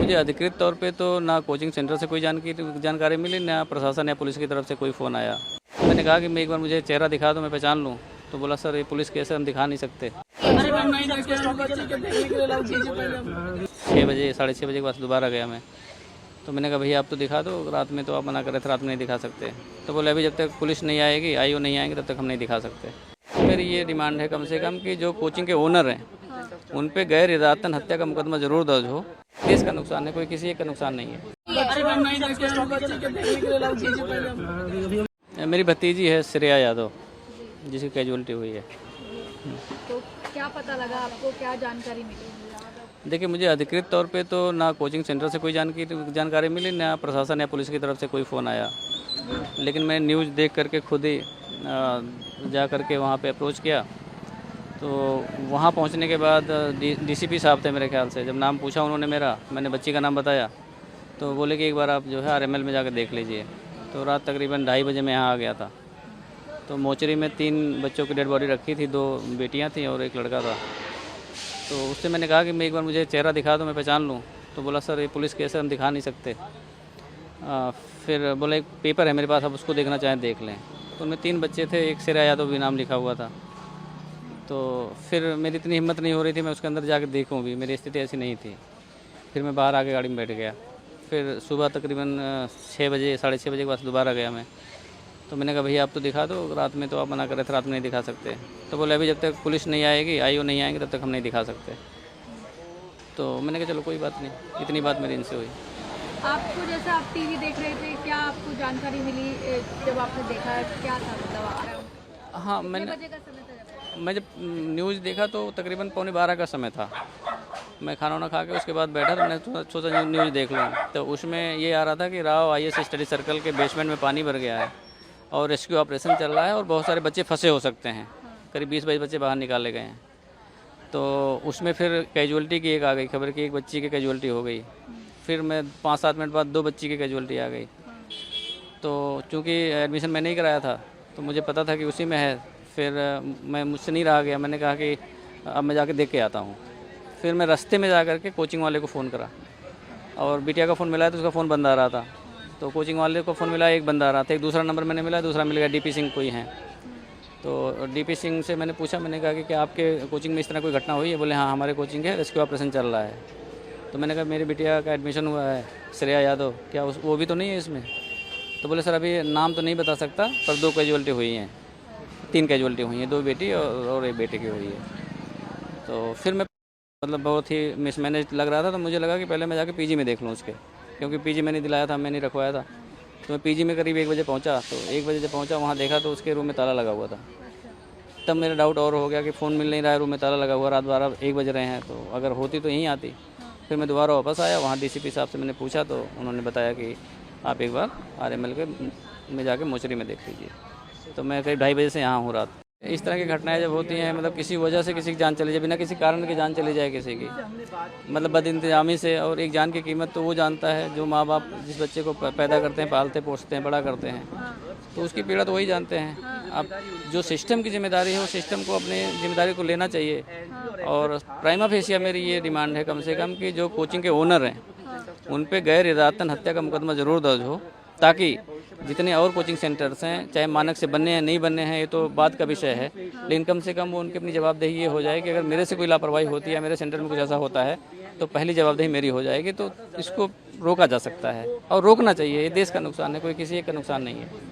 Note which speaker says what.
Speaker 1: मुझे अधिकृत तौर पे तो ना कोचिंग सेंटर से कोई जानकारी मिली, ना प्रशासन या पुलिस की तरफ से कोई फ़ोन आया। मैंने कहा कि मैं एक बार मुझे चेहरा दिखा दो, मैं पहचान लूँ। तो बोला सर ये पुलिस केस है, हम दिखा नहीं सकते। 6 बजे 6:30 बजे के बाद दोबारा गया मैं। तो मैंने कहा भैया आप तो दिखा दो, रात में तो आप मना कर रहे थे, रात में नहीं दिखा सकते। तो बोले अभी जब तक पुलिस नहीं आएगी, आईओ नहीं आएंगे, तब तक हम नहीं दिखा सकते। मेरी ये डिमांड है कम से कम कि जो कोचिंग के ओनर हैं उन पे गैर इरादतन हत्या का मुकदमा ज़रूर दर्ज हो। देश का नुकसान है, कोई किसी एक का नुकसान नहीं है। मेरी भतीजी है श्रेया यादव, जिसकी कैजुअलिटी हुई है।
Speaker 2: तो क्या पता लगा आपको, क्या जानकारी मिली?
Speaker 1: देखिए मुझे अधिकृत तौर पे तो ना कोचिंग सेंटर से कोई जानकारी मिली, ना प्रशासन या पुलिस की तरफ से कोई फ़ोन आया। लेकिन मैं न्यूज़ देख करके खुद ही जा करके वहाँ पे अप्रोच किया। तो वहाँ पहुँचने के बाद डीसीपी साहब थे मेरे ख्याल से। जब नाम पूछा उन्होंने मेरा, मैंने बच्ची का नाम बताया, तो बोले कि एक बार आप जो है आरएमएल में जाकर देख लीजिए। तो रात तकरीबन 2:30 बजे मैं यहाँ आ गया था। तो मोचरी में 3 बच्चों की डेड बॉडी रखी थी, 2 बेटियाँ थीं और एक लड़का था। तो उससे मैंने कहा कि मैं एक बार मुझे चेहरा दिखा दो, मैं पहचान लूँ। तो बोला सर ये पुलिस केस है, हम दिखा नहीं सकते। फिर बोला एक पेपर है मेरे पास, आप उसको देखना चाहें देख लें। तो उनमें 3 बच्चे थे, एक श्रेया यादव भी नाम लिखा हुआ था। तो फिर मेरी इतनी हिम्मत नहीं हो रही थी मैं उसके अंदर जाकर देखूं भी, मेरी स्थिति ऐसी नहीं थी। फिर मैं बाहर आके गाड़ी में बैठ गया। फिर सुबह तकरीबन 6 बजे 6:30 बजे के पास दोबारा गया मैं। तो मैंने कहा भैया आप तो दिखा दो, रात में तो आप मना कर रहे थे, रात में नहीं दिखा सकते। तो बोले अभी जब तक पुलिस नहीं आएगी, आईओ नहीं आएंगे, तब तक हम नहीं दिखा सकते। तो मैंने कहा चलो कोई बात नहीं, इतनी बात मेरी इनसे हुई।
Speaker 2: आपको जैसे आप टीवी देख रहे थे, क्या आपको जानकारी मिली जब आपने देखा, क्या था मतलब?
Speaker 1: हाँ
Speaker 2: कितने बजे का समय था जब?
Speaker 1: मैं जब न्यूज़ देखा तो तकरीबन 11:15 का समय था। मैं खाना वाना खा के उसके बाद बैठा, तो मैंने सोचा न्यूज़ देख लूँ। तो उसमें ये आ रहा था कि राव आईएएस स्टडी सर्कल के बेसमेंट में पानी भर गया है और रेस्क्यू ऑपरेशन चल रहा है और बहुत सारे बच्चे फंसे हो सकते हैं। करीब 20-22 बच्चे बाहर निकाले गए हैं। तो उसमें फिर कैजुअलिटी की एक आ गई खबर कि एक बच्ची की कैजुअलिटी हो गई। फिर मैं 5-7 मिनट बाद 2 बच्ची की कैजुअलिटी आ गई। तो चूँकि एडमिशन मैंने ही कराया था तो मुझे पता था कि उसी में है। फिर मैं मुझसे नहीं रहा गया, मैंने कहा कि अब मैं जाके देख के आता हूँ। फिर मैं रास्ते में जा कर के कोचिंग वाले को फ़ोन करा और बिटिया का फ़ोन मिला तो उसका फ़ोन बंद आ रहा था। तो कोचिंग वाले को फ़ोन मिला, एक बंदा आ रहा था। एक दूसरा नंबर मैंने मिला, दूसरा मिल गया डीपी सिंह कोई हैं। तो डीपी सिंह से मैंने पूछा, मैंने कहा कि क्या आपके कोचिंग में इस तरह कोई घटना हुई है? बोले हाँ हमारे कोचिंग है, रेस्क्यू ऑपरेशन चल रहा है। तो मैंने कहा मेरी बिटिया का एडमिशन हुआ है श्रेया यादव, क्या वो भी तो नहीं है इसमें? तो बोले सर अभी नाम तो नहीं बता सकता, पर 2 कैजुअलिटी हुई हैं, 3 कैजुअलिटी हुई हैं, 2 बेटी और 1 बेटे की हुई है। तो फिर मैं मतलब बहुत ही मिसमैनेज लग रहा था। तो मुझे लगा कि पहले मैं जाके पीजी में देख लूँ उसके, क्योंकि पीजी मैंने दिलाया था, मैंने रखवाया था। तो मैं पीजी में करीब 1 बजे पहुँचा। तो 1 बजे जब पहुँचा वहाँ देखा तो उसके रूम में ताला लगा हुआ था। तब मेरा डाउट और हो गया कि फ़ोन मिल नहीं रहा है, रूम में ताला लगा हुआ, रात 12-1 बज रहे हैं, तो अगर होती तो यहीं आती। फिर मैं दोबारा वापस आया, वहाँ डीसीपी साहब से मैंने पूछा तो उन्होंने बताया कि आप एक बार आरएमएल के में जाके मोचरी में देख लीजिए। तो मैं करीब 2:30 बजे से यहाँ हूँ रात। इस तरह की घटनाएं जब होती हैं, मतलब किसी वजह से किसी की जान चली जाए, बिना किसी कारण की जान चली जाए किसी की, मतलब बदइंतजामी से, और एक जान की कीमत तो वो जानता है जो माँ बाप जिस बच्चे को पैदा करते हैं, पालते पोसते हैं, बड़ा करते हैं, तो उसकी पीड़ा तो वही जानते हैं। अब जो सिस्टम की जिम्मेदारी है वो सिस्टम को अपने जिम्मेदारी को लेना चाहिए। और प्राइमा फेसिया मेरी ये डिमांड है कम से कम कि जो कोचिंग के ओनर हैं उन पे गैर इरादतन हत्या का मुकदमा ज़रूर दर्ज हो, ताकि जितने और कोचिंग सेंटर्स हैं, चाहे मानक से बनने हैं नहीं बनने हैं ये तो बात का विषय है, लेकिन कम से कम वो उनकी अपनी जवाबदेही ये हो जाए कि अगर मेरे से कोई लापरवाही होती है, मेरे सेंटर में कुछ ऐसा होता है, तो पहली जवाबदेही मेरी हो जाएगी। तो इसको रोका जा सकता है और रोकना चाहिए। ये देश का नुकसान है, कोई किसी एक का नुकसान नहीं है।